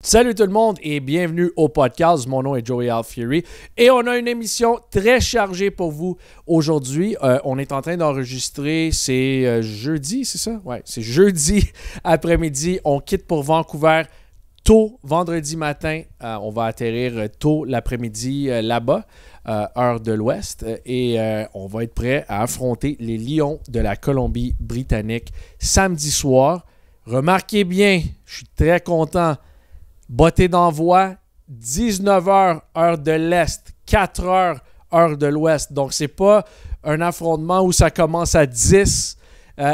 Salut tout le monde et bienvenue au PodcAls. Mon nom est Joey Alfieri et on a une émission très chargée pour vous aujourd'hui. On est en train d'enregistrer, c'est jeudi, c'est ça? Ouais, c'est jeudi après-midi. On quitte pour Vancouver tôt vendredi matin. On va atterrir tôt l'après-midi là-bas, heure de l'Ouest. Et on va être prêt à affronter les Lions de la Colombie-Britannique samedi soir. Remarquez bien, je suis très content. Bottée d'envoi, 19h, heure de l'Est, 4h, heure de l'Ouest. Donc, c'est pas un affrontement où ça commence à 10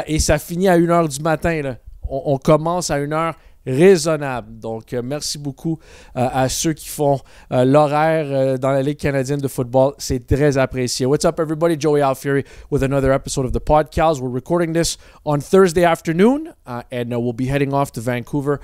et ça finit à 1h du matin. Là. On commence à 1h raisonnable. Donc, merci beaucoup à ceux qui font l'horaire dans la Ligue canadienne de football. C'est très apprécié. What's up, everybody? Joey Alfieri with another episode of the PodcAls. We're recording this on Thursday afternoon, and we'll be heading off to Vancouver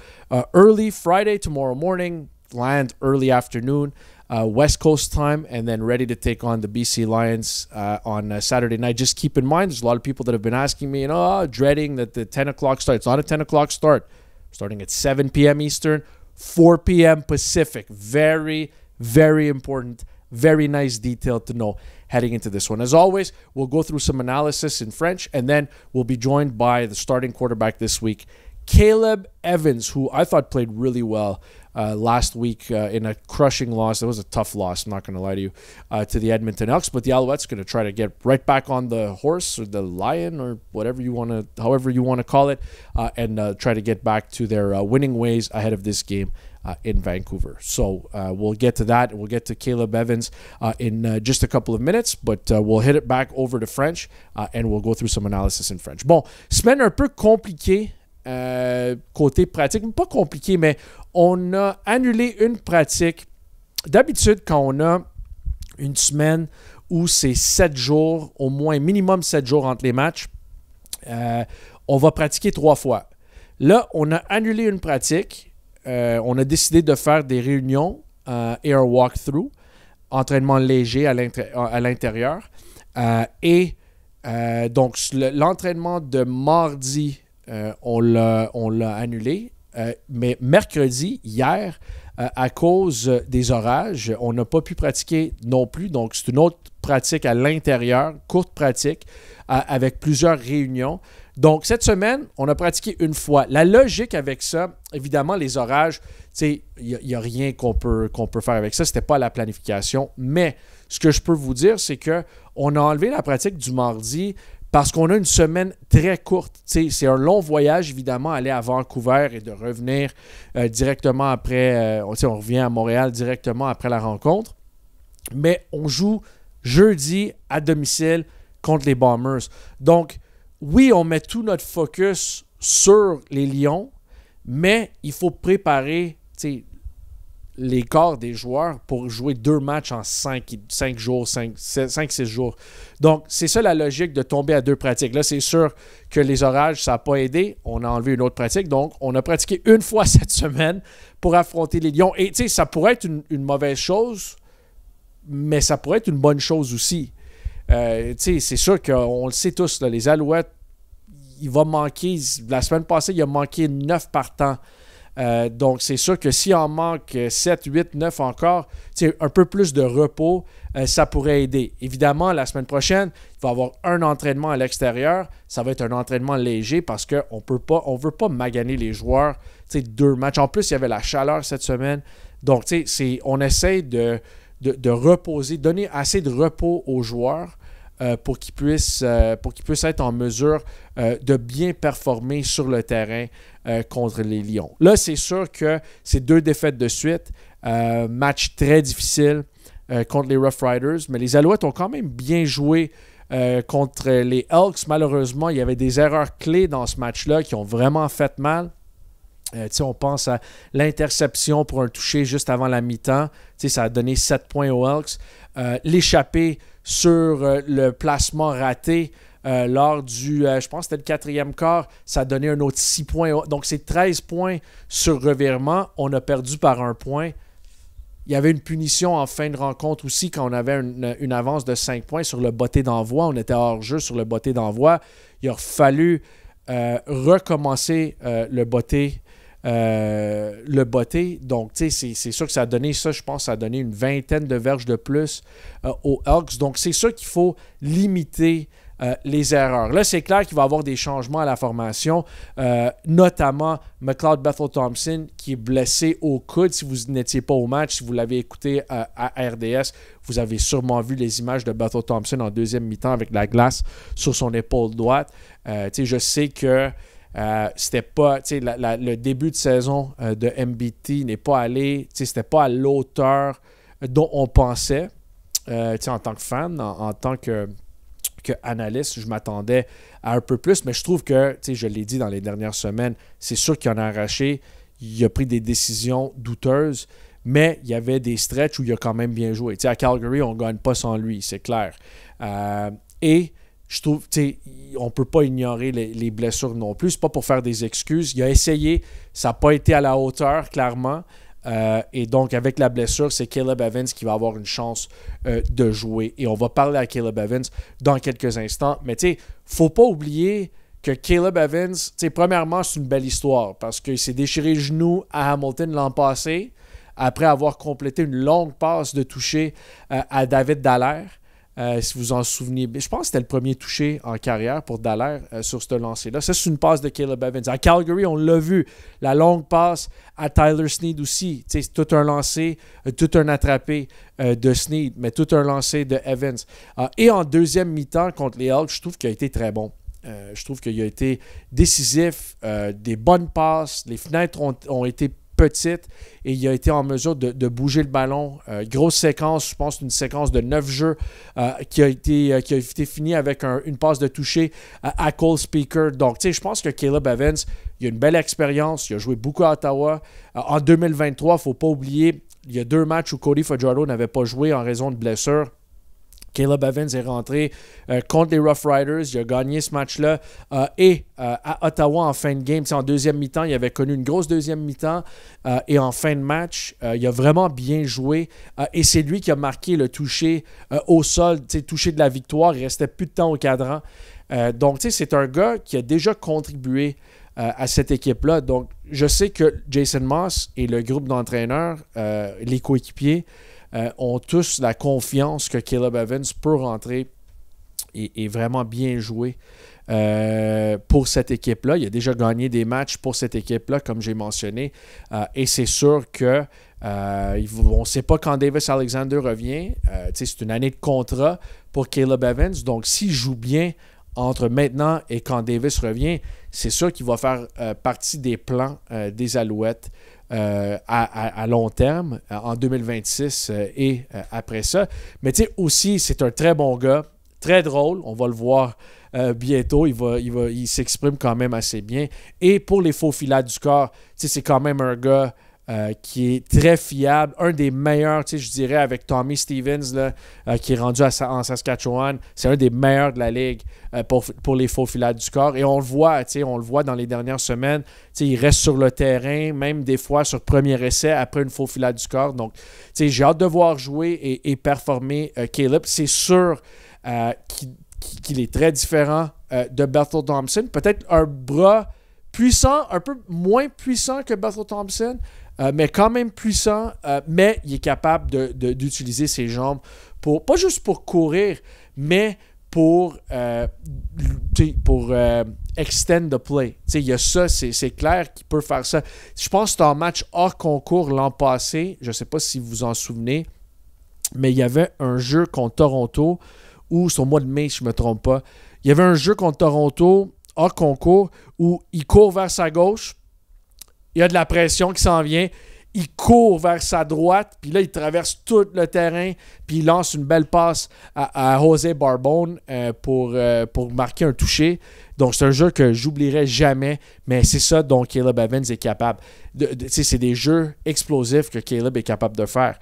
early Friday, tomorrow morning, land early afternoon, West Coast time, and then ready to take on the BC Lions on Saturday night. Just keep in mind, there's a lot of people that have been asking me, dreading that the 10 o'clock start. It's not a 10 o'clock start. Starting at 7 p.m. Eastern, 4 p.m. Pacific. Very, very important. Very nice detail to know heading into this one. As always, we'll go through some analysis in French, and then we'll be joined by the starting quarterback this week, Caleb Evans, who I thought played really well last week in a crushing loss. It was a tough loss, I'm not going to lie to you, to the Edmonton Elks. But the Alouettes going to try to get right back on the horse or the lion or whatever you want to, however you want to call it, and try to get back to their winning ways ahead of this game in Vancouver. So we'll get to that. We'll get to Caleb Evans in just a couple of minutes, but we'll hit it back over to French and we'll go through some analysis in French. Bon, semaine un peu compliquée. Côté pratique, pas compliqué, mais on a annulé une pratique. D'habitude, quand on a une semaine où c'est 7 jours, au moins minimum 7 jours entre les matchs, on va pratiquer 3 fois. Là, on a annulé une pratique. On a décidé de faire des réunions et un walkthrough, entraînement léger à l'intérieur. Donc, l'entraînement de mardi, on l'a annulé. Mais mercredi, hier, à cause des orages, on n'a pas pu pratiquer non plus. Donc, c'est une autre pratique à l'intérieur, courte pratique, avec plusieurs réunions. Donc, cette semaine, on a pratiqué une fois. La logique avec ça, évidemment, les orages, il n'y a rien qu'on peut faire avec ça. Ce n'était pas la planification. Mais ce que je peux vous dire, c'est qu'on a enlevé la pratique du mardi parce qu'on a une semaine très courte. C'est un long voyage, évidemment, aller à Vancouver et de revenir directement après. On revient à Montréal directement après la rencontre. Mais on joue jeudi à domicile contre les Bombers. Donc, oui, on met tout notre focus sur les Lions, mais il faut préparer les corps des joueurs pour jouer 2 matchs en 5 jours, 5-6 jours. Donc, c'est ça la logique de tomber à 2 pratiques. Là, c'est sûr que les orages, ça n'a pas aidé. On a enlevé une autre pratique. Donc, on a pratiqué une fois cette semaine pour affronter les Lions. Et, ça pourrait être une mauvaise chose, mais ça pourrait être une bonne chose aussi. C'est sûr qu'on le sait tous, là, les Alouettes, il va manquer, la semaine passée, il a manqué 9 partants. Donc, c'est sûr que s'il en manque 7, 8, 9 encore, un peu plus de repos, ça pourrait aider. Évidemment, la semaine prochaine, il va y avoir un entraînement à l'extérieur. Ça va être un entraînement léger parce qu'on ne veut pas maganer les joueurs 2 matchs. En plus, il y avait la chaleur cette semaine. Donc, on essaie de reposer, donner assez de repos aux joueurs pour qu'ils puissent être en mesure de bien performer sur le terrain contre les Lions. Là, c'est sûr que c'est 2 défaites de suite. Match très difficile contre les Rough Riders, mais les Alouettes ont quand même bien joué contre les Elks. Malheureusement, il y avait des erreurs clés dans ce match-là qui ont vraiment fait mal. On pense à l'interception pour un toucher juste avant la mi-temps. Ça a donné 7 points aux Elks. L'échappée sur le placement raté lors du, je pense que c'était le 4e quart, ça a donné un autre 6 points. Donc, c'est 13 points sur revirement. On a perdu par 1 point. Il y avait une punition en fin de rencontre aussi quand on avait une avance de 5 points sur le botté d'envoi. On était hors-jeu sur le botté d'envoi. Il a fallu recommencer le botté le botter. Donc, tu sais, c'est sûr que ça a donné ça, je pense, ça a donné une vingtaine de verges de plus aux Elks. Donc, c'est sûr qu'il faut limiter les erreurs. Là, c'est clair qu'il va y avoir des changements à la formation, notamment McLeod Bethel-Thompson qui est blessé au coude. Si vous n'étiez pas au match, si vous l'avez écouté à RDS, vous avez sûrement vu les images de Bethel-Thompson en deuxième mi-temps avec la glace sur son épaule droite. Je sais que c'était pas, le début de saison de MBT n'est pas allé, c'était pas à l'auteur dont on pensait, en tant que fan, en tant que analyste, je m'attendais à un peu plus, mais je trouve que, je l'ai dit dans les dernières semaines, c'est sûr qu'il en a arraché, il a pris des décisions douteuses, mais il y avait des stretches où il a quand même bien joué. À Calgary, on ne gagne pas sans lui, c'est clair. Et je trouve, on ne peut pas ignorer les blessures non plus. C'est pas pour faire des excuses. Il a essayé, ça n'a pas été à la hauteur, clairement. Et donc, avec la blessure, c'est Caleb Evans qui va avoir une chance de jouer. Et on va parler à Caleb Evans dans quelques instants. Mais il ne faut pas oublier que Caleb Evans, premièrement, c'est une belle histoire parce qu'il s'est déchiré le genou à Hamilton l'an passé après avoir complété une longue passe de toucher à David Dallaire. Si vous en souvenez, je pense que c'était le premier touché en carrière pour Dallaire sur ce lancer-là. Ça, c'est une passe de Caleb Evans. À Calgary, on l'a vu. La longue passe à Tyler Sneed aussi. C'est tout un lancer, tout un attrapé de Sneed, mais tout un lancer de Evans. Et en deuxième mi-temps contre les Elks, je trouve qu'il a été très bon. Je trouve qu'il a été décisif, des bonnes passes, les fenêtres ont été petites et il a été en mesure de bouger le ballon. Grosse séquence, je pense une séquence de 9 jeux qui a été finie avec une passe de toucher à Cole Speaker. Donc, je pense que Caleb Evans, il a une belle expérience, il a joué beaucoup à Ottawa. En 2023, il ne faut pas oublier, il y a 2 matchs où Cody Fajardo n'avait pas joué en raison de blessure. Caleb Evans est rentré contre les Rough Riders. Il a gagné ce match-là. Et à Ottawa, en fin de game, en deuxième mi-temps, il avait connu une grosse deuxième mi-temps. Et en fin de match, il a vraiment bien joué. Et c'est lui qui a marqué le toucher au sol, toucher de la victoire. Il ne restait plus de temps au cadran. Donc, c'est un gars qui a déjà contribué à cette équipe-là. Donc, je sais que Jason Moss et le groupe d'entraîneurs, les coéquipiers, ont tous la confiance que Caleb Evans peut rentrer et vraiment bien jouer pour cette équipe-là. Il a déjà gagné des matchs pour cette équipe-là, comme j'ai mentionné. Et c'est sûr que on ne sait pas quand Davis Alexander revient. C'est une année de contrat pour Caleb Evans. Donc, s'il joue bien entre maintenant et quand Davis revient, c'est sûr qu'il va faire partie des plans des Alouettes à long terme, en 2026 et après ça. Mais aussi, c'est un très bon gars, très drôle, on va le voir bientôt, il s'exprime quand même assez bien. Et pour les faufilades du corps, c'est quand même un gars qui est très fiable, un des meilleurs, je dirais, avec Tommy Stevens, là, qui est rendu en Saskatchewan. C'est un des meilleurs de la ligue pour les faufilades du corps. Et on le voit dans les dernières semaines. Il reste sur le terrain, même des fois sur premier essai après une faufilade du corps. Donc, j'ai hâte de voir jouer et performer Caleb. C'est sûr qu'il est très différent de Bethel Thompson. Peut-être un bras puissant, un peu moins puissant que Bethel Thompson, mais quand même puissant, mais il est capable d'utiliser ses jambes pas juste pour courir, mais pour extend the play. Il y a ça, c'est clair qu'il peut faire ça. Je pense que c'était un match hors concours l'an passé, je ne sais pas si vous vous en souvenez, mais il y avait un jeu contre Toronto, ou c'est au mois de mai, si je ne me trompe pas. Il y avait un jeu contre Toronto hors concours où il court vers sa gauche, il y a de la pression qui s'en vient, il court vers sa droite, puis là, il traverse tout le terrain, puis il lance une belle passe à José Barbone pour marquer un toucher. Donc, c'est un jeu que j'oublierai jamais, mais c'est ça dont Caleb Evans est capable. C'est des jeux explosifs que Caleb est capable de faire.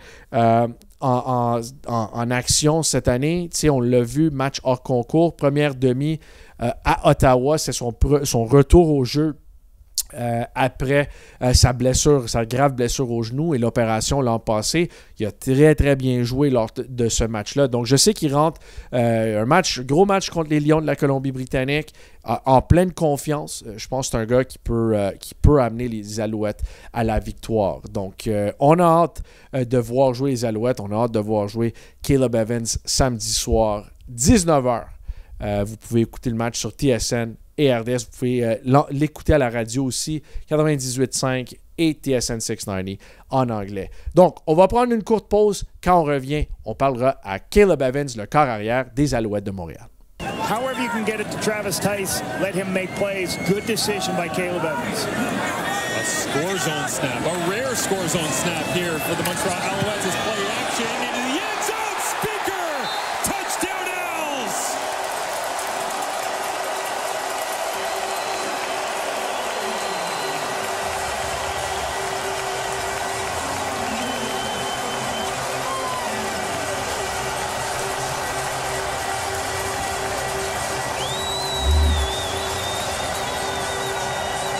En action cette année, on l'a vu, match hors concours, première demi à Ottawa, c'est son retour au jeu après sa grave blessure au genou et l'opération l'an passé. Il a très, très bien joué lors de ce match-là. Donc, je sais qu'il rentre gros match contre les Lions de la Colombie-Britannique en pleine confiance. Je pense que c'est un gars qui peut amener les Alouettes à la victoire. Donc, on a hâte de voir jouer les Alouettes. On a hâte de voir jouer Caleb Evans samedi soir, 19h. Vous pouvez écouter le match sur TSN et RDS. Vous pouvez l'écouter à la radio aussi, 98.5 et TSN 690 en anglais. Donc, on va prendre une courte pause. Quand on revient, on parlera à Caleb Evans, le quart arrière des Alouettes de Montréal. However you can get it to Travis Tice, let him make plays. Good decision by Caleb Evans. A score zone snap, a rare score zone snap here for the Montreal Alouettes as play action into the end zone. Speaker! Touchdown Als!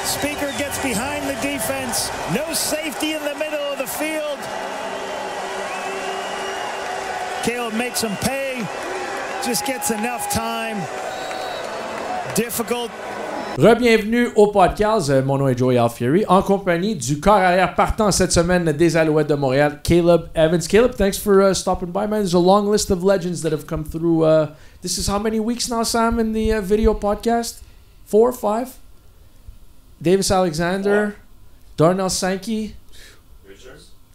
Speaker gets behind the defense. No safety in the middle of the field. Caleb makes him pay. Just gets enough time. Difficult. Re-bienvenue au PodcAls. Mon nom est Joey Alfieri, en compagnie du corps arrière partant cette semaine des Alouettes de Montréal, Caleb Evans. Caleb, thanks for stopping by, man. There's a long list of legends that have come through. This is how many weeks now, Sam, in the video podcast? 4 or 5? Davis Alexander, Darnell Sankey,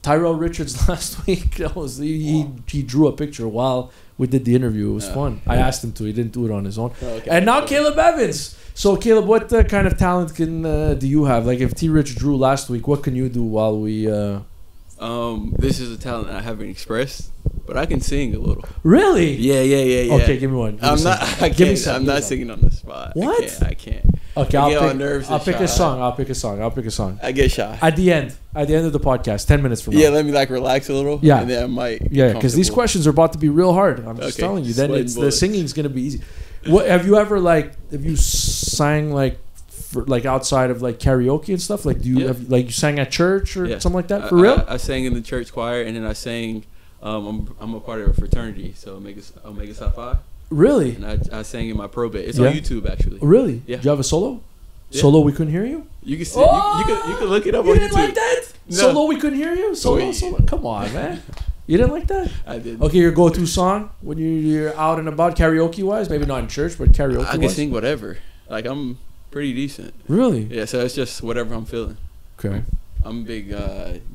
Tyrell Richards last week. He drew a picture while we did the interview. It was fun. I asked him to. He didn't do it on his own. Okay. And now Caleb Evans. So Caleb, what kind of talent do you have? Like if T. Rich drew last week, what can you do while we? This is a talent I haven't expressed, but I can sing a little. Really? Yeah. Okay, give me one. I'm not singing on the spot. What? I can't. Okay, I'll pick a song. I get shy. At the end of the podcast, 10 minutes from now. Yeah, let me relax a little. Yeah. And then I might. Yeah, because these questions are about to be real hard. I'm just telling you. Then the singing's gonna be easy. What have you sang outside of karaoke and stuff? Like, do you have you sang at church or something like that? For real? I sang in the church choir, and then I sang. I'm a part of a fraternity, so Omega Psi Phi. Really? And I sang in my pro bit. It's on YouTube actually. Really? Yeah. Do you have a solo? Yeah. Solo, we couldn't hear you. You can see. You can look it up on YouTube. You didn't like that? No. Solo, we couldn't hear you. Solo. Come on, man. You didn't like that? I did. Okay, your go-to song when you're out and about karaoke-wise? Maybe not in church, but karaoke-wise? I can sing whatever. I'm pretty decent. Really? Yeah, so it's just whatever I'm feeling. Okay. I'm a big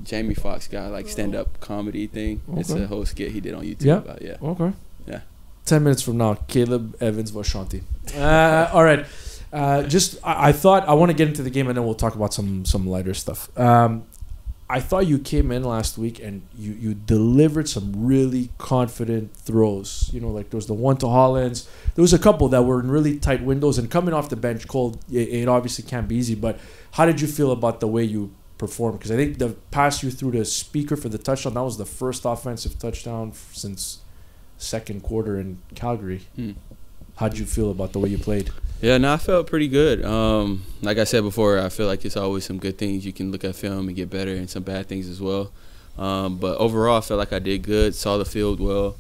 Jamie Foxx guy, stand-up comedy thing. Okay. It's a whole skit he did on YouTube. Yeah. Okay. Yeah. 10 minutes from now, Caleb Evans va chanter. All right. I thought I want to get into the game and then we'll talk about some lighter stuff. I thought you came in last week and you delivered some really confident throws. There was the one to Hollins. There was a couple that were in really tight windows, and coming off the bench cold, it obviously can't be easy. But how did you feel about the way you performed? Because I think the pass you threw to Speaker for the touchdown, that was the first offensive touchdown since second quarter in Calgary. How did you feel about the way you played? Yeah, I felt pretty good. Like I said before, I feel like it's always some good things you can look at film and get better, and some bad things as well. But overall, I felt like I did good, saw the field well,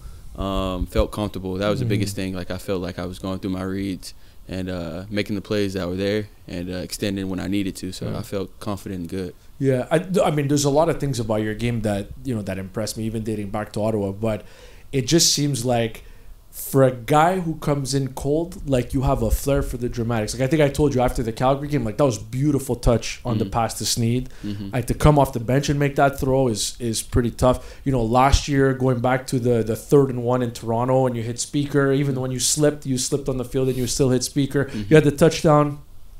felt comfortable. That was the biggest thing. I felt like I was going through my reads and making the plays that were there and extending when I needed to. So I felt confident and good. Yeah, I mean, there's a lot of things about your game that that impressed me, even dating back to Ottawa. But it just seems like, for a guy who comes in cold, you have a flair for the dramatics. I think I told you after the Calgary game, that was beautiful touch on the pass to Sneed. To come off the bench and make that throw is pretty tough. Last year, going back to the 3rd and 1 in Toronto, and you hit Speaker. Even when you slipped on the field and you still hit Speaker. You had the touchdown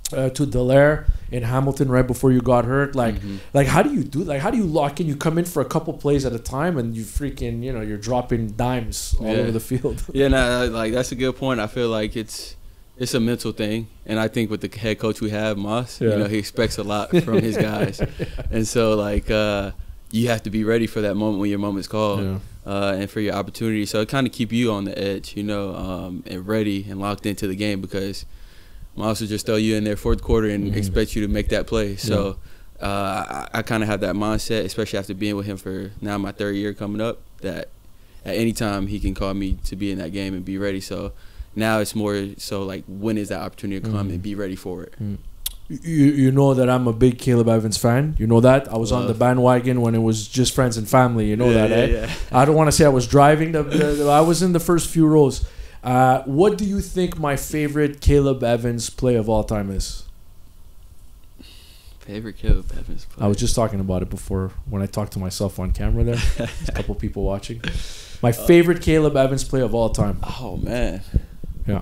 to Dallaire in Hamilton right before you got hurt. How do you do that? How do you lock in? You come in for a couple plays at a time and you freaking, you're dropping dimes all over the field. Yeah, that's a good point. I feel like it's a mental thing, and I think with the head coach we have, Moss, he expects a lot from his guys. And so you have to be ready for that moment when your moment's called. And for your opportunity. So it kind of keep you on the edge, and ready and locked into the game, because Miles will just throw you in there fourth quarter and expect you to make that play. So I kind of have that mindset, especially after being with him for now my 3rd year coming up, that at any time he can call me to be in that game and be ready. So now it's more so like, when is that opportunity to come and be ready for it? You know that I'm a big Caleb Evans fan. You know that. I was on the bandwagon when it was just friends and family. You know that, eh? Yeah. I don't want to say I was driving. I was in the first few rows. What do you think my favorite Caleb Evans play of all time is? Favorite Caleb Evans play? I was just talking about it before when I talked to myself on camera there. There's a couple people watching. My favorite Caleb Evans play of all time. Oh, man. Yeah.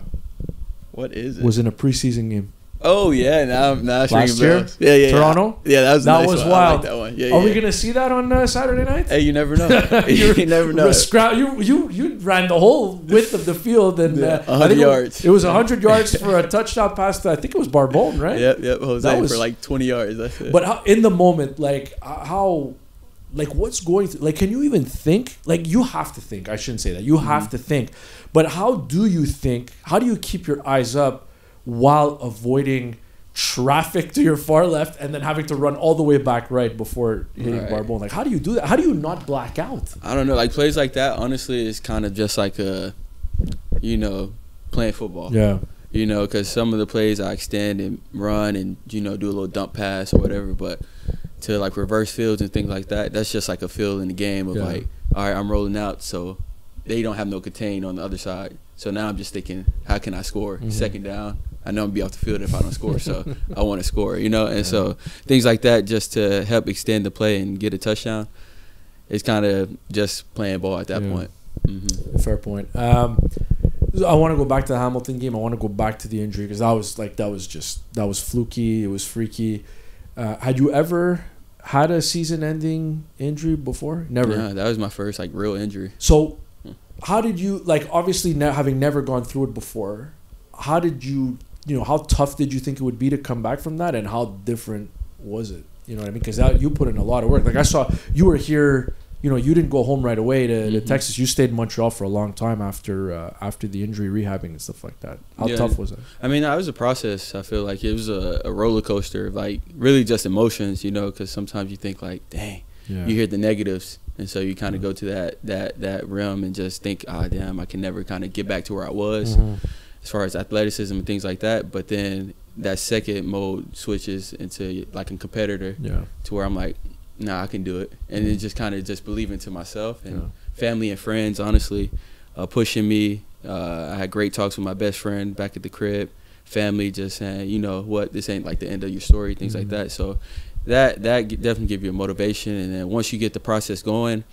What is it? Was in a preseason game. Oh, yeah. Now it's last ringing year? bells. Yeah. Toronto? Yeah, that was nice was one. wild. I like that one. Yeah, Are we going to see that on Saturday night? Hey, you never know. You never know. You ran the whole width of the field and 100 yards. It was 100 yards for a touchdown pass to, I think it was Barbone, right? Yep. Jose for like 20 yards. That's it. But in the moment, like how, like what's going through, like can you even think? Like you have to think. I shouldn't say that. You have to think. But how do you think? How do you keep your eyes up while avoiding traffic to your far left and then having to run all the way back right before hitting Barbone? Like how do you do that? How do you not black out? I don't know. Like plays like that, honestly, is kind of just like playing football. Yeah. Because some of the plays I extend and run and do a little dump pass or whatever, but to like reverse fields and things like that, that's just like a feel in the game of like, all right, I'm rolling out, so they don't have no contain on the other side. So now I'm just thinking, how can I score? Second down. I know I'm going to be off the field if I don't score, so I want to score, And so things like that just to help extend the play and get a touchdown, it's kind of just playing ball at that point. Fair point. I want to go back to the Hamilton game. I want to go back to the injury because that was fluky. It was freaky. Had you ever had a season-ending injury before? Never. Yeah, that was my first like real injury. So how did you, like, obviously having never gone through it before, how did you, how tough did you think it would be to come back from that, and how different was it? You know what I mean? Because you put in a lot of work. Like I saw you were here. You didn't go home right away to Texas. You stayed in Montreal for a long time after the injury, rehabbing and stuff like that. How tough was it? I mean, that was a process. I feel like it was a roller coaster of like really just emotions, because sometimes you think like, dang, you hear the negatives, and so you kind of go to that realm and just think, damn, I can never kind of get back to where I was as far as athleticism and things like that. But then that second mode switches into like a competitor to where I'm like, nah, I can do it. And then just kind of just believing to myself and family and friends, honestly, pushing me. I had great talks with my best friend back at the crib. Family just saying, you know what, this ain't like the end of your story, things like that. So that definitely give you a motivation. And then once you get the process going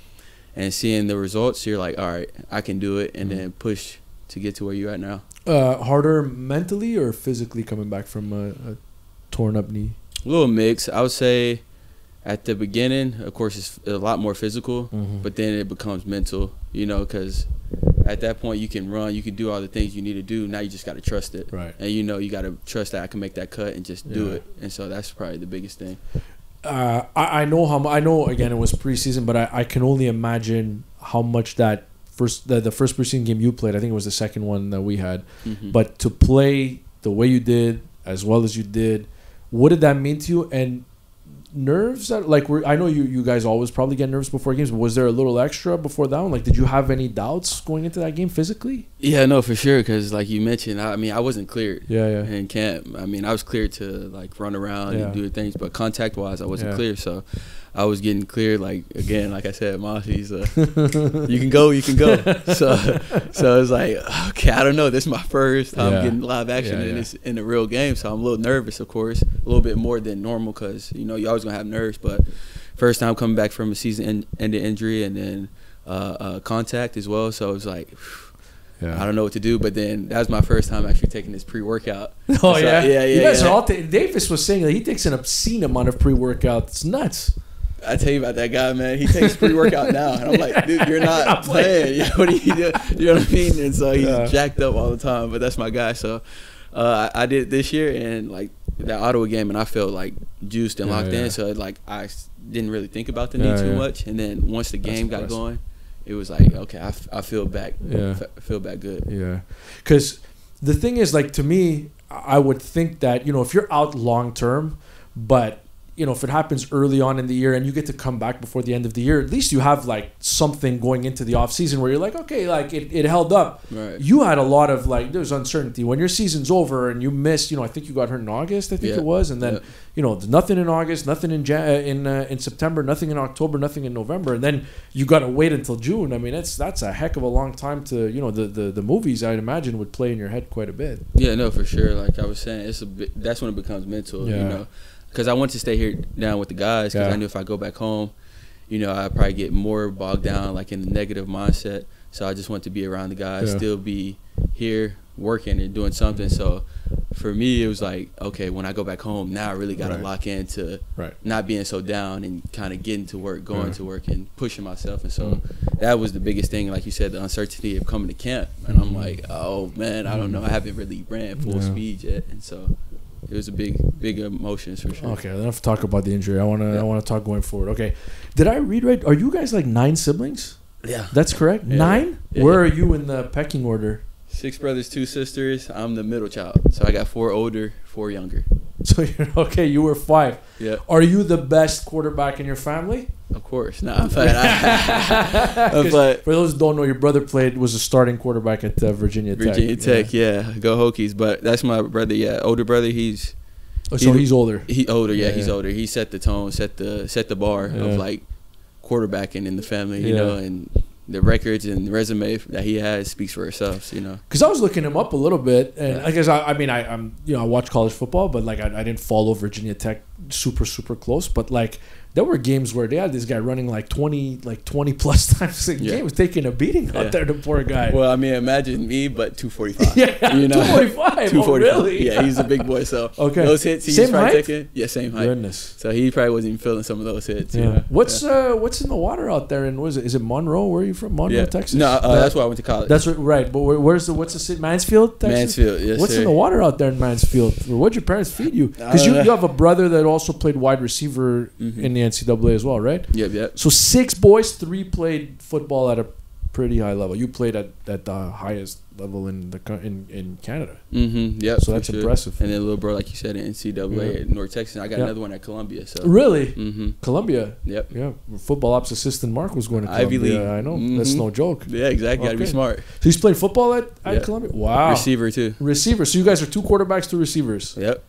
and seeing the results, you're like, all right, I can do it. And then push to get to where you're at now. Harder mentally or physically coming back from a torn up knee? A little mix. I would say at the beginning, of course, it's a lot more physical, but then it becomes mental, because at that point you can run, you can do all the things you need to do. Now you just got to trust it. Right. And, you got to trust that I can make that cut and just do it. And so that's probably the biggest thing. I know, again, it was preseason, but I can only imagine how much that the first preseason game you played, I think it was the second one that we had, but to play the way you did, as well as you did, what did that mean to you? And nerves I know you guys always probably get nervous before games, but was there a little extra before that one? Like, did you have any doubts going into that game physically? Yeah, no, for sure, because like you mentioned, I wasn't cleared in camp. I mean, I was cleared to like run around and do things, but contact wise I wasn't clear. So I was getting cleared, like, again, like I said, Mossy's you can go. So it's like, okay, I don't know, this is my first time getting live action and it's in a real game, so I'm a little nervous, of course, a little bit more than normal, because you always gonna have nerves, but first time coming back from a season-ending injury and then contact as well, so it was like, I don't know what to do, but then that was my first time actually taking this pre-workout. Oh, so, yeah? You guys are all Davis was saying that he takes an obscene amount of pre-workout. It's nuts. I tell you about that guy, man. He takes pre-workout now. And I'm like, dude, you're not playing. What are you doing? You know what I mean? And so he's jacked up all the time, but that's my guy. So I did it this year, and like that Ottawa game, and I felt like juiced and locked in. So like I didn't really think about the knee too much. And then once the game got going, it was like, okay, I feel back. Feel back good. Yeah, because the thing is, like, to me, I would think that, you know, if you're out long term, but you know, if it happens early on in the year and you get to come back before the end of the year, at least you have like something going into the off season where you're like, okay, like it held up. Right. You had a lot of like, there's uncertainty when your season's over and you missed, you know, I think you got hurt in August, I think it was. And then, you know, nothing in August, nothing in September, nothing in October, nothing in November. And then you got to wait until June. I mean, that's a heck of a long time to, you know, the movies I'd imagine would play in your head quite a bit. Yeah, no, for sure. Like I was saying, that's when it becomes mental, you know. Because I wanted to stay here down with the guys because I knew if I go back home, you know, I'd probably get more bogged down like in the negative mindset. So I just want to be around the guys, still be here working and doing something. So for me, it was like, okay, when I go back home, now I really got to lock into not being so down and kind of getting to work, going to work and pushing myself. And so that was the biggest thing. Like you said, the uncertainty of coming to camp. And I'm like, oh, man, I don't know. I haven't really ran full speed yet. And so it was a big emotions for sure. Okay, enough to talk about the injury. I want to talk going forward. Okay, did I read right? Are you guys like 9 siblings? Yeah, that's correct. 9. Yeah. Where are you in the pecking order? 6 brothers, 2 sisters. I'm the middle child, so I got 4 older, 4 younger. So you're okay. You were 5. Yeah. Are you the best quarterback in your family? Of course, nah. But for those who don't know, your brother was a starting quarterback at Virginia Tech. Virginia Tech, yeah. Go Hokies. But that's my brother. Yeah, older brother. He's older. He's older. Yeah, he's older. He set the tone, set the bar of like quarterbacking in the family. You know, and the records and the resume that he has speaks for itself, you know. Because I was looking him up a little bit, and I guess I'm you know, I watch college football, but like I didn't follow Virginia Tech super close, but like there were games where they had this guy running like 20 plus times a game, was taking a beating out there, the poor guy. Well, I mean, imagine me, but 245. You know, 245. 245. Oh, really? Yeah, he's a big boy. So those hits he's probably taking. Yeah, same height. Goodness. So he probably wasn't even feeling some of those hits. Yeah. You know? What's in the water out there? And is it Monroe? Where are you from? Monroe, Texas. No, that's where I went to college. That's right. But what's the city? Mansfield, Texas. Mansfield. Yes, what's in the water out there in Mansfield? What'd your parents feed you? Because you have a brother that also played wide receiver in the NCAA as well, right? Yep. So 6 boys, 3 played football at a pretty high level. You played at the highest level in Canada. Yep. So that's impressive. And then a little bro, like you said, in NCAA at North Texas. I got another one at Columbia. So really, Columbia. Yep. Yeah. Football ops assistant Mark was going to Columbia. Ivy League. I know. That's no joke. Yeah, exactly. Got to be smart. So he's played football at Columbia. Wow. Receiver too. Receiver. So you guys are 2 quarterbacks, 2 receivers. Yep.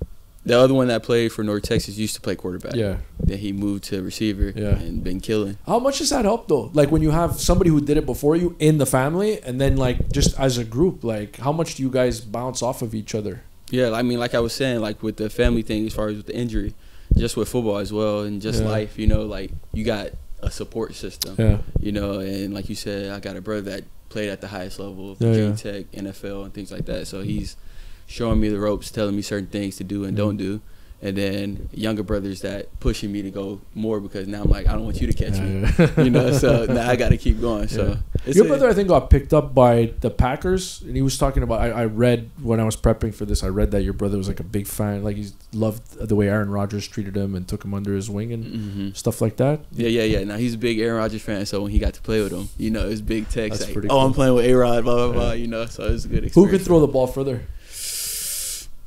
The other one that played for North Texas used to play quarterback. Yeah. Then he moved to receiver and been killing. How much does that help though? Like when you have somebody who did it before you in the family and then like just as a group, like how much do you guys bounce off of each other? Yeah, I mean, like I was saying, like with the family thing as far as with the injury, just with football as well and just life, you know, like you got a support system. Yeah. You know, and like you said, I got a brother that played at the highest level, Virginia Tech, NFL and things like that. So he's showing me the ropes, telling me certain things to do and don't do. And then younger brothers that pushing me to go more because now I'm like, I don't want you to catch me. You know, so now I got to keep going. So your brother, I think, got picked up by the Packers. And he was talking about, I read when I was prepping for this, I read that your brother was like a big fan. Like he loved the way Aaron Rodgers treated him and took him under his wing and stuff like that. Yeah. Now he's a big Aaron Rodgers fan. So when he got to play with him, you know, it was big text. That's like, cool. I'm playing with A-Rod, blah, blah, blah, you know. So it was a good experience. Who could throw the ball further?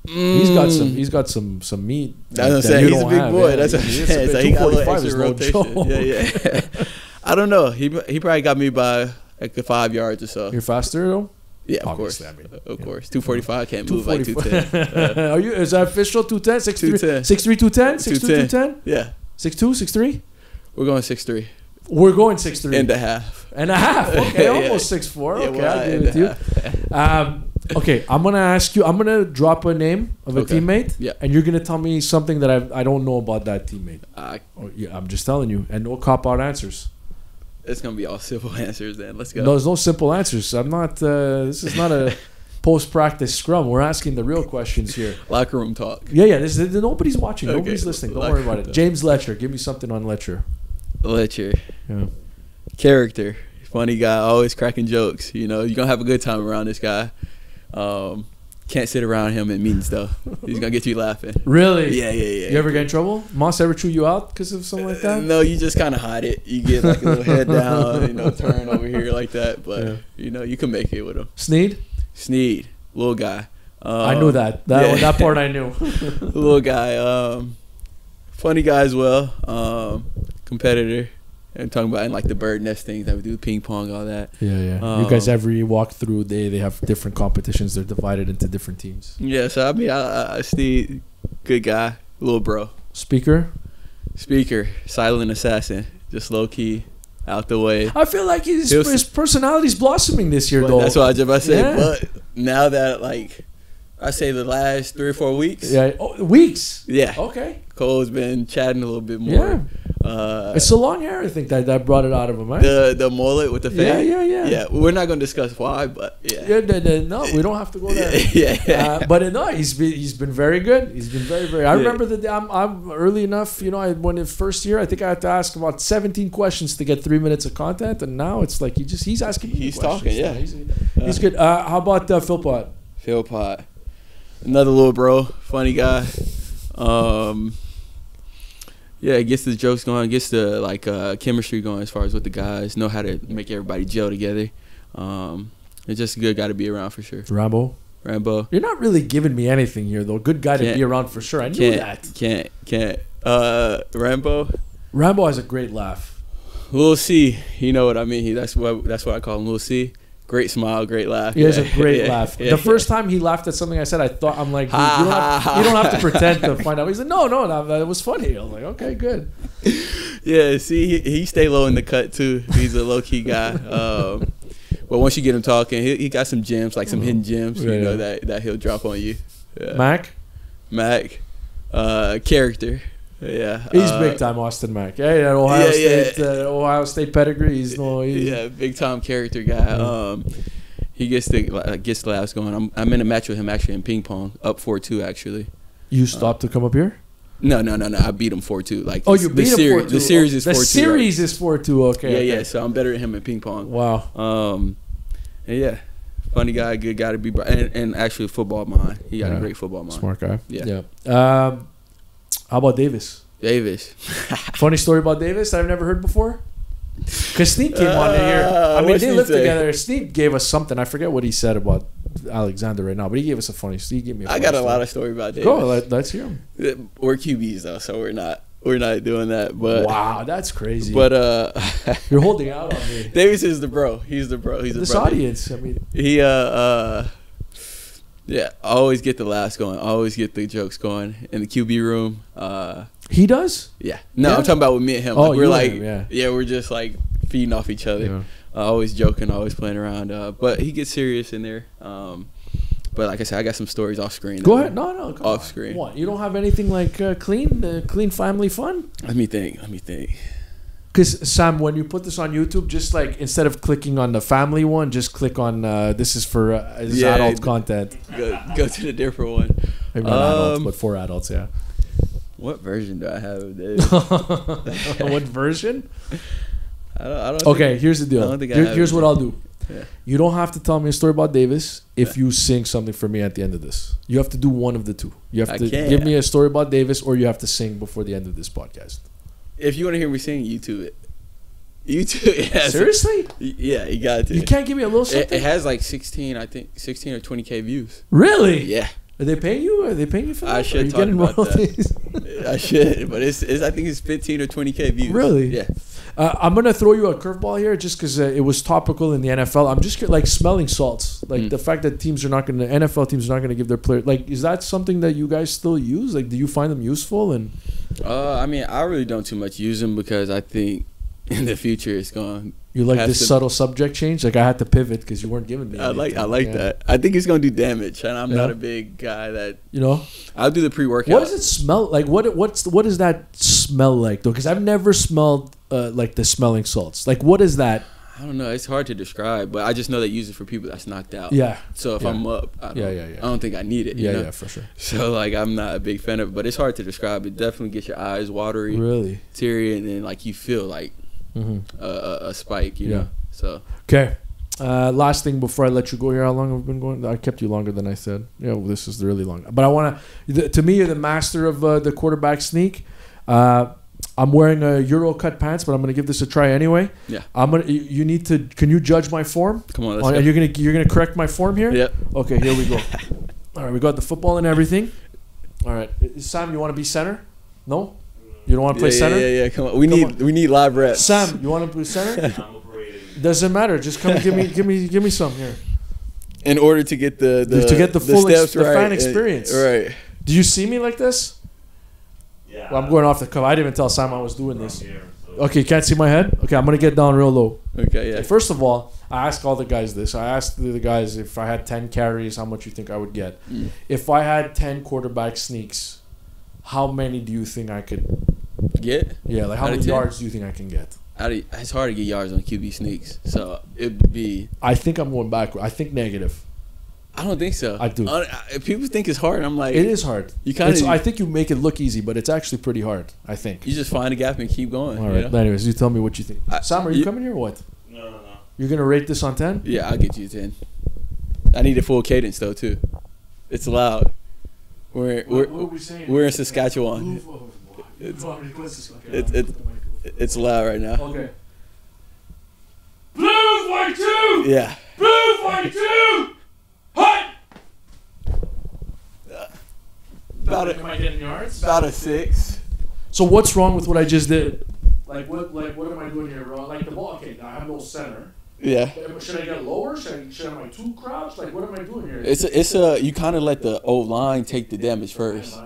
He's got some meat. That's what I'm saying. He's a big boy. Yeah, that's what I'm saying. So he got a little extra rotation. Yeah. I don't know. He probably got me by like 5 yards or so. You're faster though? Yeah, of course. I mean, of course. 245 can't move like 210. Are you? Is that official? 210, 6'3", 210, 6'2", 210. Yeah. 6'2", 6'3". We're going 6'3". We're going 6'3". And a half. Okay, almost 6'4". Okay, I'll agree with you. Okay, I'm gonna drop a name of a teammate, and you're gonna tell me something that I don't know about that teammate. I'm just telling you, and no cop out answers. It's gonna be all simple answers. Then let's go. No, there's no simple answers. I'm not. This is not a post practice scrum. We're asking the real questions here. Locker room talk. Yeah. Nobody's watching. Okay. Nobody's listening. Don't worry about it. James Letcher, give me something on Letcher. Letcher. Yeah. Character. Funny guy. Always cracking jokes. You know, you're gonna have a good time around this guy. Can't sit around him in meetings though. He's gonna get you laughing. Really? Yeah. You ever get in trouble? Moss ever chew you out because of something like that? No, you just kind of hide it. You get like a little head down, you know, turn over here like that. But you know, you can make it with him. Sneed, little guy. I knew that part I knew. Little guy, funny guy as well, competitor. I'm talking about in like the bird nest things that we do, ping pong, all that. Yeah. You guys every walk through, they have different competitions. They're divided into different teams. Yeah, so I mean, I Steve, good guy, little bro. Speaker, silent assassin, just low key, out the way. I feel like his personality's blossoming this year, though. That's what I was just about to say. Yeah. But now that, like, I say the last 3 or 4 weeks. Yeah, weeks. Yeah. Okay. Cole's been chatting a little bit more. Yeah. It's the long hair, I think, that brought it out of him, right? The mullet with the fade. Yeah. Yeah, we're not going to discuss why, but yeah. No, we don't have to go there. Yeah. But no, he's been very good. He's been very, very. I remember that I'm early enough. When in first year, I think I had to ask about 17 questions to get 3 minutes of content, and now it's like he's asking me He's questions. talking, yeah. He's good. How about Phil Pot? Phil Pot, another little bro, funny guy. Yeah, gets the jokes going, gets the chemistry going as far as with the guys, know how to make everybody gel together. It's just a good guy to be around for sure. Rambo. You're not really giving me anything here though. Good guy to be around for sure. I knew that. Can't. Rambo has a great laugh. Lil C, you know what I mean. That's what I call him, Lil C. Great smile, great laugh. He has a great laugh. The first time he laughed at something I said, I'm like, dude, you don't have to pretend to find out. He said, no, that was funny. I was like, okay, good. Yeah, see, he stay low in the cut too. He's a low key guy. But once you get him talking, he got some gems, like some hidden gems, that he'll drop on you. Yeah. Mac, character. Yeah, he's big time Austin Mac. Yeah, Ohio State pedigree. He's big time character guy. He gets the laughs going. I'm in a match with him actually in ping pong, up 4-2 actually. You stopped to come up here? No. I beat him 4-2. Like you beat him 4-2. The series is 4-2. The series is 4-2. Okay. Yeah. So I'm better than him in ping pong. Wow. And yeah, funny guy, good guy to be, and actually football mind. He got a great football mind. Smart guy. Yeah. How about Davis? Funny story about Davis that I've never heard before. Because Sneak came on here. I mean, they lived together. Sneak gave us something. I forget what he said about Alexander right now, but he gave us a funny. He gave me. I got a lot of story about Davis. Go, let's hear him. We're QBs though, so we're not doing that. But wow, that's crazy. But you're holding out on me. Davis is the bro. He's the bro. He's the brother. Audience. I mean, he yeah, always get the laughs going. Always get the jokes going in the QB room. He does? Yeah. No, I'm talking about with me and him. Oh, we're like, him, we're just like feeding off each other. Yeah. Always joking, always playing around. But he gets serious in there. But like I said, I got some stories off screen. Go ahead. No. Off screen. What? You don't have anything like clean family fun? Let me think. Because, Sam, when you put this on YouTube, just like instead of clicking on the family one, just click on this is for adult content. Go to the different one. Maybe not adults, but for adults, yeah. What version do I have of this? What version? I don't okay, here's the deal. Here's what I'll do. Yeah. You don't have to tell me a story about Davis if you sing something for me at the end of this. You have to do one of the two. You have to give me a story about Davis, or you have to sing before the end of this podcast. If you want to hear me sing, YouTube it. YouTube. Yeah, seriously? Yeah, you got to. You can't give me a little something? It has like 16 or 20K views. Really? Yeah. Are they paying you? For that? I should talk about that. I should, but I think it's 15 or 20K views. Really? Yeah. I'm gonna throw you a curveball here, just because it was topical in the NFL. I'm just like smelling salts, like the fact that NFL teams are not gonna give their players. Like, is that something that you guys still use? Like, do you find them useful? And I mean, I really don't too much use them because I think in the future it's going. You like this subtle subject change? Like, I had to pivot because you weren't giving me anything. I like that. I think it's going to do damage, and I'm not a big guy that... I'll do the pre-workout. What does it smell like? What does that smell like, though? Because I've never smelled like the smelling salts. Like, what is that? I don't know. It's hard to describe, but I just know they use it for people that's knocked out. Yeah. So if I'm up, I don't think I need it. Yeah, for sure. So, like, I'm not a big fan of it, but it's hard to describe. It definitely gets your eyes watery. Really? Teary, and then, like, you feel like... a spike, you know. So okay. Last thing before I let you go here, how long have we been going? I kept you longer than I said. Yeah, well, this is really long. But I want to me, you're the master of the quarterback sneak. I'm wearing a Euro cut pants, but I'm gonna give this a try anyway. Yeah. You need to. Can you judge my form? Come on, let's go. You're gonna correct my form here. Yep. Okay, here we go. All right, we got the football and everything. All right, Sam, you want to be center? No, you don't want to play center. Yeah. Come on, we need live reps. Sam, you want to play center? Doesn't matter. Just come give me some here. In order to get the full steps the fan experience. Right. Do you see me like this? Yeah. Well, I'm going off the cuff. I didn't even tell Sam I was doing this. Okay, you can't see my head? Okay, I'm going to get down real low. Okay, yeah. Okay, first of all, I asked all the guys this. I asked the guys if I had 10 carries, how much you think I would get. If I had 10 quarterback sneaks, how many do you think I could get? Yeah, like how many yards do you think I can get? It's hard to get yards on QB sneaks. So it'd be... I think I'm going backward. I think negative. I don't think so. I do. People think it's hard. I'm like... It is hard. I think you make it look easy, but it's actually pretty hard, I think. You just find a gap and keep going. All right. You know? Anyways, you tell me what you think. Sam, are you coming here or what? No. You're going to rate this on 10? Yeah, I'll get you 10. I need a full cadence, though, too. It's loud. We're in Saskatchewan. It's loud right now. Okay. Blue 42! Yeah. Blue 42! Hut! Am I getting yards? About a 6. So what's wrong with what I just did? What am I doing here wrong? Like the ball, okay, I have no center. Yeah. Should I get lower? Should I my two crouch? Like what am I doing here? It's you kind of let the old line take the damage first.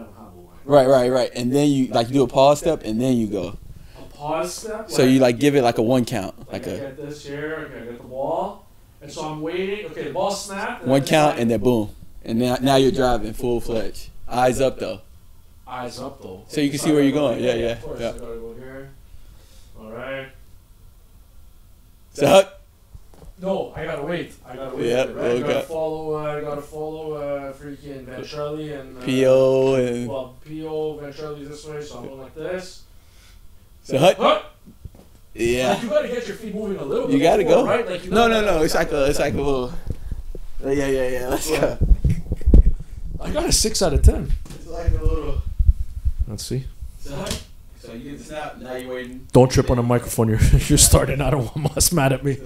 Right. And then you do a pause step and then you go. A pause step? So you give it like a 1 count. I get this here, okay, I get the ball. And so I'm waiting. Okay, the ball snapped. 1 count and then boom. And now you're driving full-fledged. Eyes up though. Eyes up though. So you can see where you're going. Yeah. Of course, I gotta go here. Alright. So no, I gotta wait. Yeah, right? okay. I gotta follow freaking Ventrelli and P.O. and P.O. Ventrelli this way, so I'm going like this. So hut. Yeah. Like you gotta get your feet moving a little bit. You gotta go. Right? Like No. It's like a little. Yeah. Let's go. I got a 6 out of 10. It's like a little. Let's see. So you get the snap. Now you're waiting. Don't trip on the microphone. You're starting. I don't want Moss mad at me.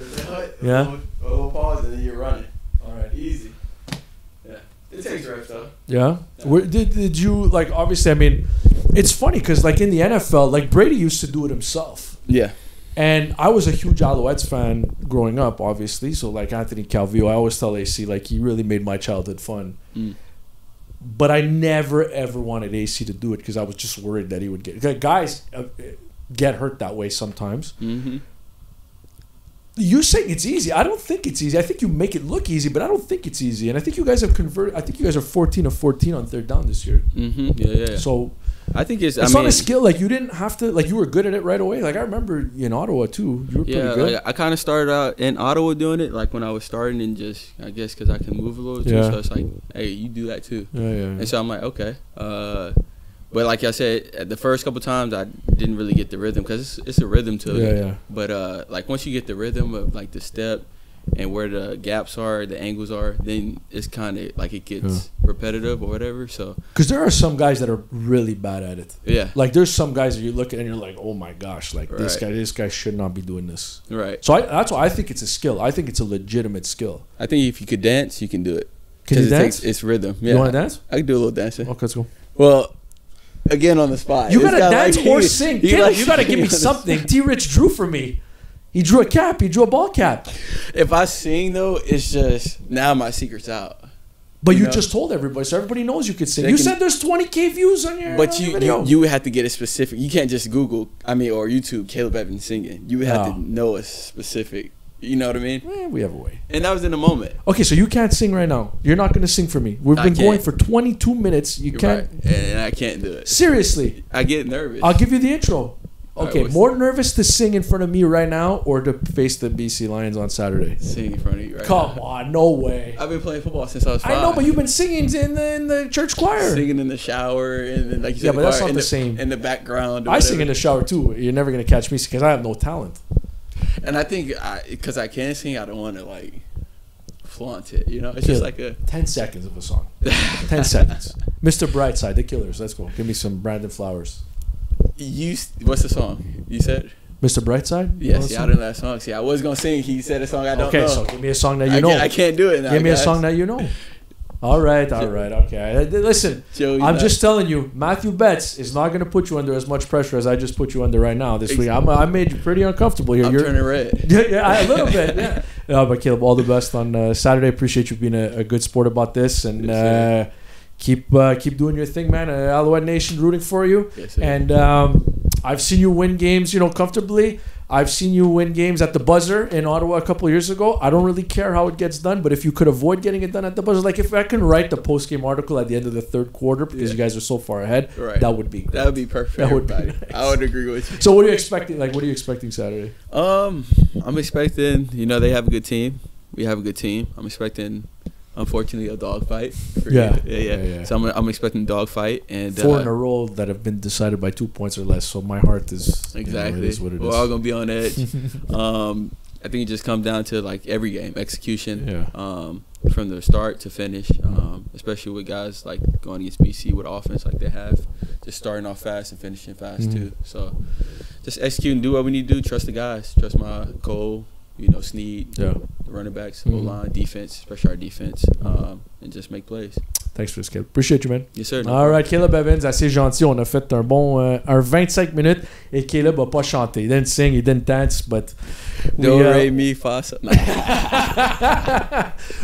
Yeah. A little pause and then you're running. All right. Easy. Yeah. It takes reps though. Yeah. Did you obviously? I mean, it's funny because in the NFL, Brady used to do it himself. Yeah. And I was a huge Alouettes fan growing up, obviously. So Anthony Calvillo, I always tell AC he really made my childhood fun. But I never ever wanted AC to do it because I was just worried that he would guys get hurt that way sometimes. Mm-hmm. You're saying it's easy. I don't think it's easy. I think you make it look easy, but I don't think it's easy. And I think you guys have converted. I think you guys are 14 of 14 on third down this year. Mm-hmm. Yeah. So I think it's not a skill. You didn't have to. You were good at it right away. I remember in Ottawa too. You were pretty good. I kind of started out in Ottawa doing it. When I was starting, and just I guess because I can move a little too. So it's hey, you do that too. Yeah. And so I'm like, okay. But like I said, the first couple times I didn't really get the rhythm because it's a rhythm to it. Yeah. But once you get the rhythm of the step and where the gaps are, the angles are, then it's kind of it gets repetitive or whatever. So because there are some guys that are really bad at it. Yeah. There's some guys that you look at and you're like, oh my gosh, this guy should not be doing this. Right. So that's why I think it's a skill. I think it's a legitimate skill. I think if you could dance, you can do it. Can you dance? It's rhythm. Yeah. You want to dance? I can do a little dancing. Okay, let's go. Well, again on the spot. You gotta dance or sing. You gotta give me something. T-Rich drew for me. He drew a cap. He drew a ball cap. If I sing though, it's just now my secret's out. But you just told everybody, so everybody knows you could sing. You said there's 20K views on your video. You would have to get it specific. You can't just Google, or YouTube, Caleb Evans singing. You would have to know a specific. You know what I mean? We have a way. And that was in the moment. Okay, so you can't sing right now. You're not going to sing for me. We've been going for 22 minutes. You can't. Right. And I can't do it. Seriously. I get nervous. I'll give you the intro. Okay, right, more nervous to sing in front of me right now or to face the BC Lions on Saturday? Sing in front of you right Come now. on, no way. I've been playing football since I was 5. I know, but you've been singing in the church choir. Singing in the shower and then, like you said, but that's not the same. In the background. I sing in the shower too. You're never going to catch me because I have no talent. And I think because I can sing, I don't want to flaunt it. It's just like a 10 seconds of a song. 10 seconds. Mr. Brightside, The Killers. Let's go. Give me some Brandon Flowers. What's the song you said? Mr. Brightside? Yes, I don't know that song. See, I was gonna sing. He said a song I don't know. Okay, so give me a song that you know. I can't do it now. Give me a song that you know. All right. Okay. Listen, Joey, I'm just telling you, Matthew Betts is not going to put you under as much pressure as I just put you under right now this week. I made you pretty uncomfortable here. I'm turning red. Yeah, a little bit. Yeah. No, but Caleb, all the best on Saturday. Appreciate you being a good sport about this, and yes, keep doing your thing, man. Alouette Nation rooting for you. Yes, sir. And I've seen you win games, comfortably. I've seen you win games at the buzzer in Ottawa a couple of years ago. I don't really care how it gets done, but if you could avoid getting it done at the buzzer, like if I can write the post-game article at the end of the third quarter because you guys are so far ahead, that would be great. That would be perfect. That would be nice. I would agree with you. So what are you expecting? What are you expecting Saturday? I'm expecting, they have a good team. We have a good team. I'm expecting, unfortunately, a dogfight. Yeah. So I'm expecting a dogfight. And 4 in a row that have been decided by 2 points or less. So my heart is exactly. It is what it is. We're all gonna be on edge. I think it just comes down to like every game execution. From the start to finish. Especially with guys like going against BC with offense like they have, just starting off fast and finishing fast too. So just execute and do what we need to do. Trust the guys. Trust my Cole. Sneed, the running backs, O-line, defense, especially our defense, and just make plays. Thanks for this, Caleb. Appreciate you, man. Yes, sir. All right, Caleb Evans, assez gentil. On a fait un 25 minutes et Caleb n'a pas chanté. He didn't sing, he didn't dance, but... Do, re, mi, fa, ça.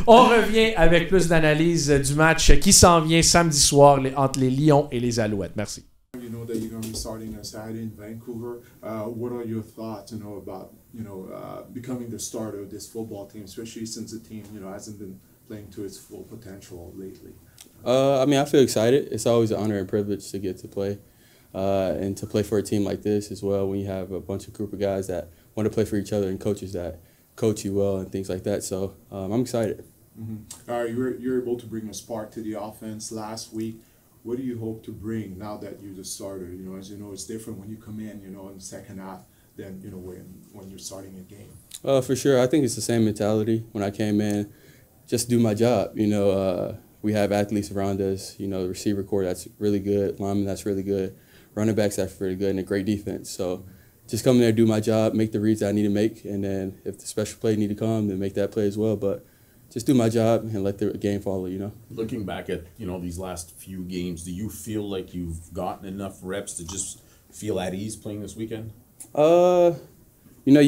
On revient avec plus d'analyse du match qui s'en vient samedi soir entre les Lions et les Alouettes. Merci. You know that you're going to be starting on Saturday in Vancouver. What are your thoughts, about becoming the starter of this football team, especially since the team, hasn't been playing to its full potential lately? I feel excited. It's always an honor and privilege to get to play, and to play for a team like this as well. When you have a bunch of group of guys that want to play for each other and coaches that coach you well and things like that. So I'm excited. You're able to bring a spark to the offense last week. What do you hope to bring now that you're the starter? As you know, it's different when you come in, in the second half than, when you're starting a game. For sure. I think it's the same mentality when I came in, just do my job. We have athletes around us, the receiver core that's really good, lineman that's really good, running backs that's really good, and a great defense. So just come in there, do my job, make the reads that I need to make, and then if the special play need to come, then make that play as well. But just do my job and let the game follow, Looking back at, these last few games, do you feel like you've gotten enough reps to just feel at ease playing this weekend? You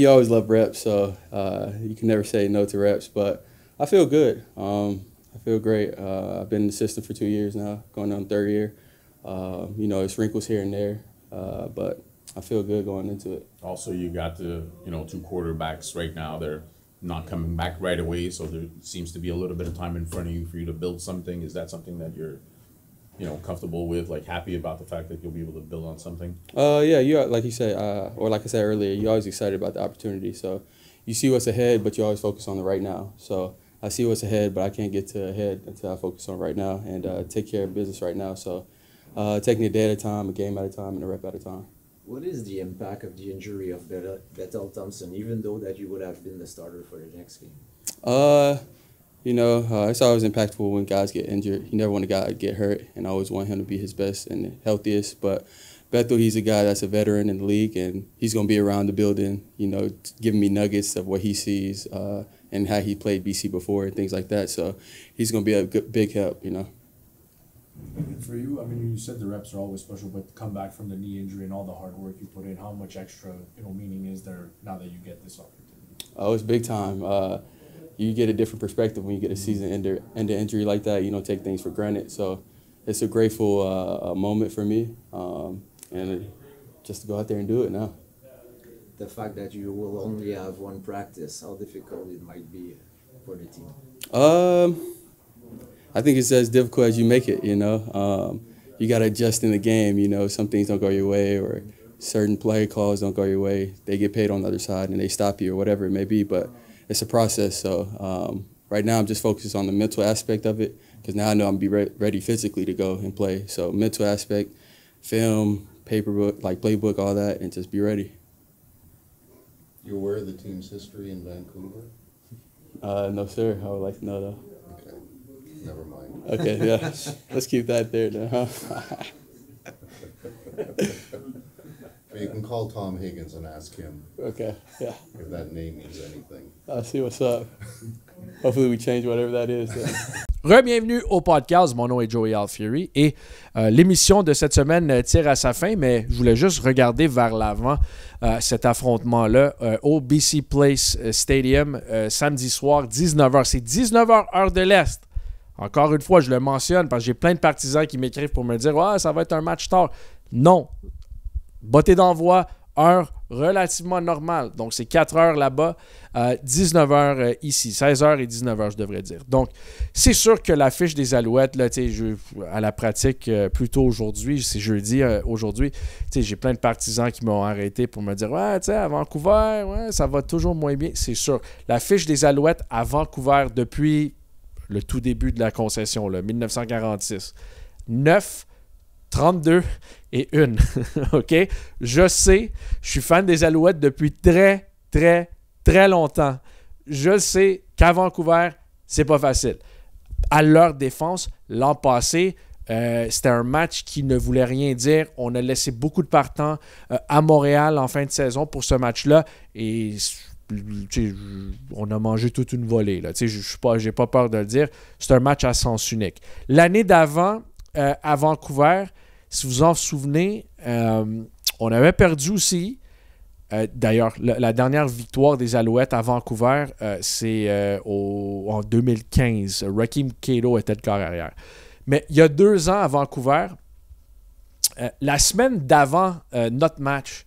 always love reps, so you can never say no to reps. But I feel good. I feel great. I've been an assistant for 2 years now, going on third year. It's wrinkles here and there, but I feel good going into it. Also, you got the, 2 quarterbacks right now. They're not coming back right away, so there seems to be a little bit of time in front of you for you to build something. Is that something that you're, comfortable with, happy about the fact that you'll be able to build on something? Yeah, like you said, or like I said earlier, you're always excited about the opportunity. So you see what's ahead, but you always focus on the right now. So I see what's ahead, but I can't get to ahead until I focus on right now and take care of business right now. So taking a day at a time, a game at a time, and a rep at a time. What is the impact of the injury of Bethel Thompson, even though that you would have been the starter for the next game? It's always impactful when guys get injured. You never want a guy to get hurt, and I always want him to be his best and healthiest. But Bethel, he's a guy that's a veteran in the league, and he's going to be around the building, giving me nuggets of what he sees and how he played BC before and things like that. So he's going to be a big help, For you, you said the reps are always special, but to come back from the knee injury and all the hard work you put in, how much extra, meaning is there now that you get this opportunity? Oh, it's big time. You get a different perspective when you get a season-ending injury like that. You don't take things for granted. So it's a grateful moment for me, and just to go out there and do it now. The fact that you will only have one practice, how difficult it might be for the team? I think it's as difficult as you make it, You got to adjust in the game, Some things don't go your way or certain play calls don't go your way. They get paid on the other side and they stop you or whatever it may be, but it's a process. So right now I'm just focused on the mental aspect of it because now I know I'm going to be ready physically to go and play. So mental aspect, film, paperbook, playbook, all that, and just be ready. You aware of the team's history in Vancouver? No, sir. I would like to know, though. Okay. Never mind. Okay, yeah. Let's keep that there now, huh? You can call Tom Higgins and ask him. Okay, yeah. If that name means anything. I'll see what's up. Hopefully we change whatever that is. Re-bienvenue au PodcAls. Mon nom est Joey Alfieri et l'émission de cette semaine tire à sa fin, mais je voulais juste regarder vers l'avant cet affrontement-là au BC Place Stadium samedi soir, 19h. C'est 19h heure de l'Est. Encore une fois, je le mentionne parce que j'ai plein de partisans qui m'écrivent pour me dire « Ouais, ça va être un match tard. » Non. Botté d'envoi, heure relativement normale. Donc, c'est 4 heures là-bas, 19h ici. 16h et 19h, je devrais dire. Donc, c'est sûr que l'affiche des Alouettes, là, à la pratique, plutôt aujourd'hui, c'est jeudi aujourd'hui, j'ai plein de partisans qui m'ont arrêté pour me dire « Ouais, à Vancouver, ouais, ça va toujours moins bien. » C'est sûr. L'affiche des Alouettes à Vancouver depuis le tout début de la concession, là, 1946. 9, 32 et 1. OK? Je sais, je suis fan des Alouettes depuis très, très, très longtemps. Je sais qu'à Vancouver, c'est pas facile. À leur défense, l'an passé, c'était un match qui ne voulait rien dire. On a laissé beaucoup de partants à Montréal en fin de saison pour ce match-là et on a mangé toute une volée. Je n'ai pas peur de le dire. C'est un match à sens unique. L'année d'avant, à Vancouver, si vous en souvenez, on avait perdu aussi. D'ailleurs, la dernière victoire des Alouettes à Vancouver, c'est en 2015. Raheem Cato était le quart arrière. Mais il y a 2 ans à Vancouver, la semaine d'avant notre match,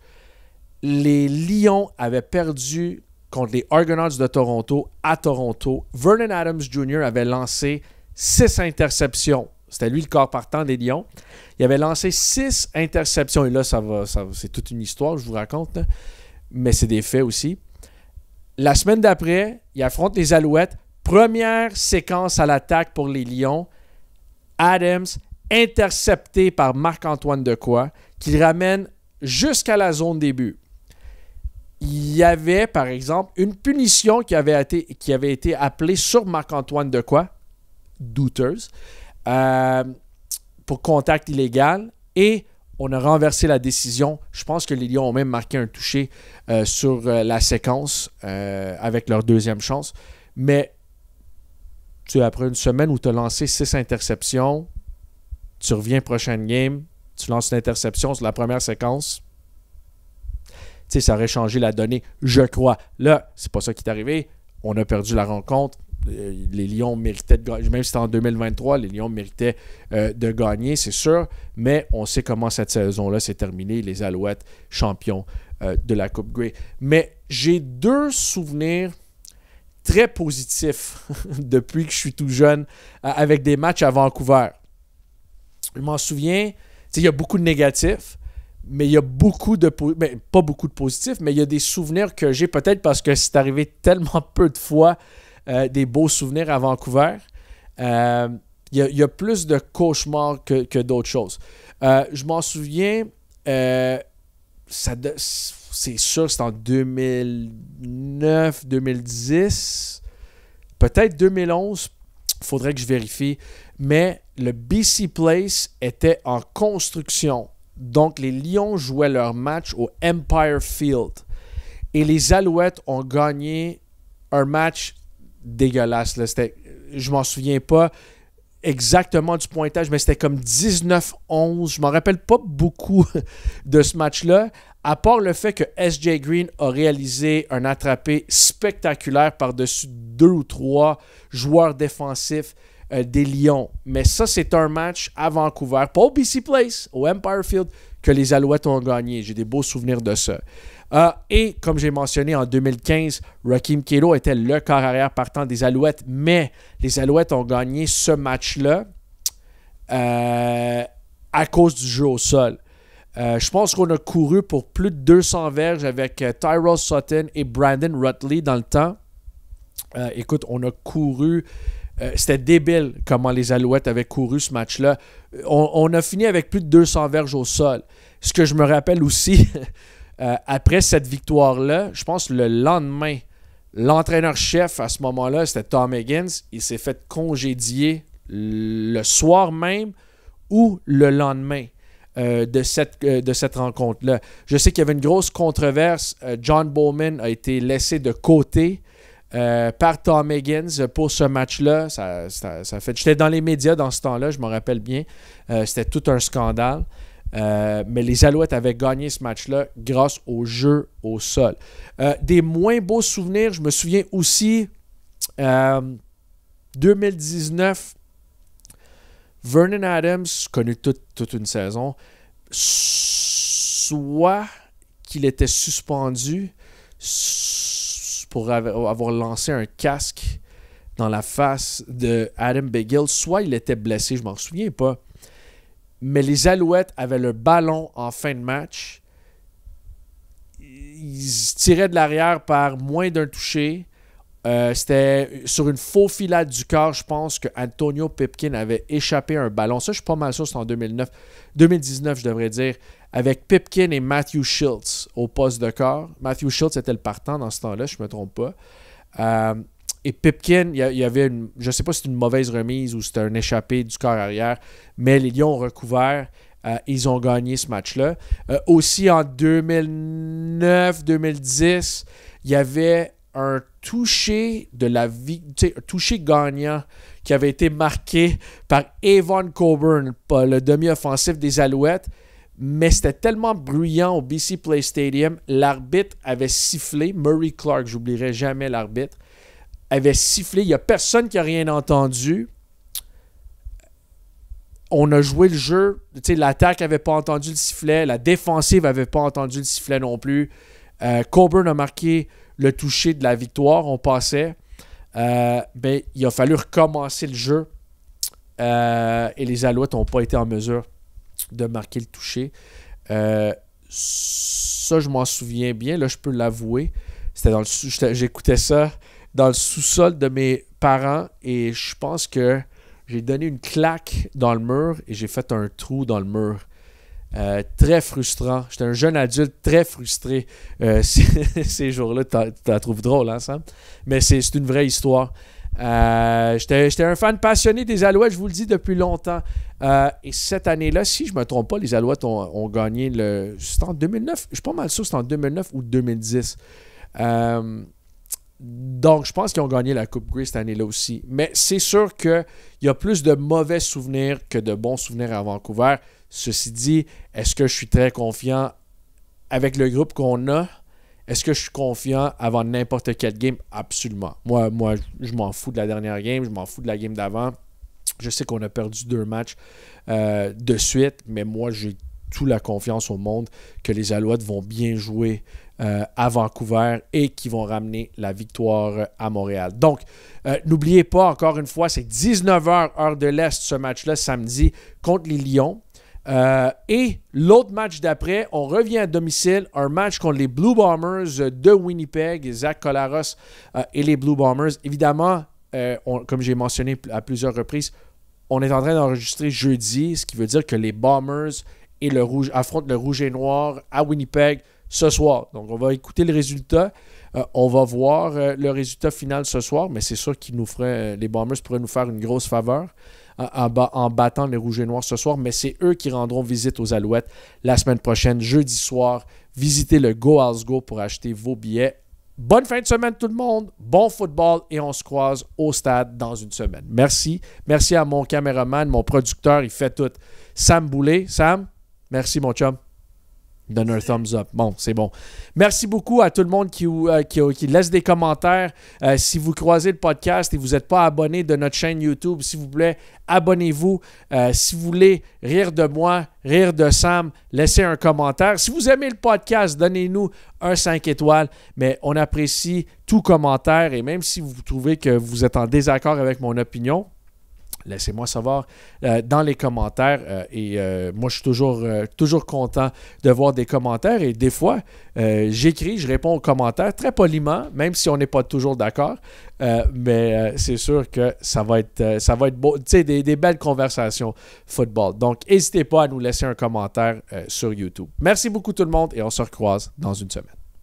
les Lions avaient perdu contre les Argonauts de Toronto à Toronto. Vernon Adams Jr. avait lancé 6 interceptions. C'était lui le corps partant des Lions. Il avait lancé 6 interceptions. Et là, c'est toute une histoire, je vous raconte. Là. Mais c'est des faits aussi. La semaine d'après, il affronte les Alouettes. Première séquence à l'attaque pour les Lions. Adams, intercepté par Marc-Antoine Dequoy, qui le ramène jusqu'à la zone des buts. Il y avait, par exemple, une punition qui avait été appelée sur Marc-Antoine Dequoy, douteuse, pour contact illégal, et on a renversé la décision. Je pense que les Lions ont même marqué un touché sur la séquence avec leur deuxième chance. Mais après une semaine où tu as lancé 6 interceptions, tu reviens prochaine game, tu lances une interception sur la première séquence, ça aurait changé la donnée, je crois. Là, c'est pas ça qui est arrivé. On a perdu la rencontre. Les Lions méritaient de gagner. Même si c'était en 2023, les Lions méritaient de gagner, c'est sûr. Mais on sait comment cette saison-là s'est terminée. Les Alouettes, champions de la Coupe Grey. Mais j'ai 2 souvenirs très positifs depuis que je suis tout jeune avec des matchs à Vancouver. Je m'en souviens, il y a beaucoup de négatifs. Mais il y a beaucoup de... pas beaucoup de positifs, mais il y a des souvenirs que j'ai, peut-être parce que c'est arrivé tellement peu de fois, des beaux souvenirs à Vancouver. Il y a plus de cauchemars que d'autres choses. Je m'en souviens, c'est sûr, c'est en 2009, 2010, peut-être 2011, il faudrait que je vérifie, mais le BC Place était en construction. Donc, les Lions jouaient leur match au Empire Field. Et les Alouettes ont gagné un match dégueulasse. Là. Je ne m'en souviens pas exactement du pointage, mais c'était comme 19-11. Je ne m'en rappelle pas beaucoup de ce match-là, à part le fait que S.J. Green a réalisé un attrapé spectaculaire par-dessus 2 ou 3 joueurs défensifs des Lions. Mais ça, c'est un match à Vancouver, pas au BC Place, au Empire Field, que les Alouettes ont gagné. J'ai des beaux souvenirs de ça. Et comme j'ai mentionné, en 2015, Raheem Cato était le quart arrière partant des Alouettes, mais les Alouettes ont gagné ce match-là à cause du jeu au sol. Je pense qu'on a couru pour plus de 200 verges avec Tyrell Sutton et Brandon Rutley dans le temps. Écoute, on a couru... c'était débile comment les Alouettes avaient couru ce match-là. On a fini avec plus de 200 verges au sol. Ce que je me rappelle aussi, après cette victoire-là, je pense le lendemain, l'entraîneur-chef à ce moment-là, c'était Tom Higgins. Il s'est fait congédier le soir même ou le lendemain de cette rencontre-là. Je sais qu'il y avait une grosse controverse. John Bowman a été laissé de côté par Tom Higgins pour ce match-là. Ça fait... J'étais dans les médias dans ce temps-là, je me rappelle bien. C'était tout un scandale. Mais les Alouettes avaient gagné ce match-là grâce au jeu au sol. Des moins beaux souvenirs, je me souviens aussi 2019, Vernon Adams, connu toute une saison, soit qu'il était suspendu pour avoir lancé un casque dans la face de Adam Begill, soit il était blessé, je ne m'en souviens pas. Mais les Alouettes avaient le ballon en fin de match. Ils tiraient de l'arrière par moins d'un toucher. C'était sur une faufilade du quart, je pense que Antonio Pipkin avait échappé un ballon. Ça, je suis pas mal sûr, c'était en 2019, je devrais dire, avec Pipkin et Matthew Schultz au poste de quart. Matthew Schultz était le partant dans ce temps-là, je ne me trompe pas. Et Pipkin, il y avait je ne sais pas si c'était une mauvaise remise ou c'était un échappé du quart arrière, mais les Lions ont recouvert. Ils ont gagné ce match-là. Aussi en 2009-2010, il y avait un toucher un toucher gagnant qui avait été marqué par Evan Coburn, le demi-offensif des Alouettes, mais c'était tellement bruyant au BC Play Stadium, l'arbitre avait sifflé, Murray Clark, j'oublierai jamais l'arbitre, avait sifflé, il n'y a personne qui n'a rien entendu. On a joué le jeu, l'attaque n'avait pas entendu le sifflet, la défensive n'avait pas entendu le sifflet non plus. Coburn a marqué le toucher de la victoire, on passait. Il a fallu recommencer le jeu et les Alouettes n'ont pas été en mesure de marquer le toucher. Ça, je m'en souviens bien, là, je peux l'avouer. J'écoutais ça dans le sous-sol de mes parents et je pense que j'ai donné une claque dans le mur et j'ai fait un trou dans le mur. Très frustrant. J'étais un jeune adulte très frustré ces jours-là. Tu la trouves drôle, hein, Sam? Mais c'est une vraie histoire. J'étais un fan passionné des Alouettes, je vous le dis, depuis longtemps. Et cette année-là, si je ne me trompe pas, les Alouettes ont gagné c'était en 2009. Je suis pas mal sûr que c'était en 2009 ou 2010. Donc, je pense qu'ils ont gagné la Coupe Grey cette année-là aussi. Mais c'est sûr qu'il y a plus de mauvais souvenirs que de bons souvenirs à Vancouver. Ceci dit, est-ce que je suis très confiant avec le groupe qu'on a? Est-ce que je suis confiant avant n'importe quel game? Absolument. Moi, je m'en fous de la dernière game, je m'en fous de la game d'avant. Je sais qu'on a perdu 2 matchs de suite, mais moi, j'ai toute la confiance au monde que les Alouettes vont bien jouer à Vancouver et qui vont ramener la victoire à Montréal. Donc, n'oubliez pas, encore une fois, c'est 19h heure de l'Est ce match-là samedi contre les Lions. Et l'autre match d'après, on revient à domicile, un match contre les Blue Bombers de Winnipeg, Zach Collaros et les Blue Bombers. Évidemment, comme j'ai mentionné à plusieurs reprises, on est en train d'enregistrer jeudi, ce qui veut dire que les Bombers et affrontent le Rouge et Noir à Winnipeg ce soir. Donc, on va écouter le résultat. On va voir le résultat final ce soir, mais c'est sûr les Bombers pourraient nous faire une grosse faveur en battant les Rouges et Noirs ce soir, mais c'est eux qui rendront visite aux Alouettes la semaine prochaine, jeudi soir. Visitez le Als Go pour acheter vos billets. Bonne fin de semaine tout le monde, bon football et on se croise au stade dans une semaine. Merci. Merci à mon caméraman, mon producteur, il fait tout. Sam Boulay. Sam, merci mon chum. Donne un thumbs up. Bon, c'est bon. Merci beaucoup à tout le monde qui laisse des commentaires. Si vous croisez le podcast et vous n'êtes pas abonné de notre chaîne YouTube, s'il vous plaît, abonnez-vous. Si vous voulez rire de moi, rire de Sam, laissez un commentaire. Si vous aimez le podcast, donnez-nous un 5 étoiles. Mais on apprécie tout commentaire et même si vous trouvez que vous êtes en désaccord avec mon opinion, laissez-moi savoir dans les commentaires. Moi, je suis toujours content de voir des commentaires. Et des fois, j'écris, je réponds aux commentaires très poliment, même si on n'est pas toujours d'accord. Mais c'est sûr que ça va être beau. Tu sais, des belles conversations football. Donc, n'hésitez pas à nous laisser un commentaire sur YouTube. Merci beaucoup tout le monde et on se recroise dans une semaine.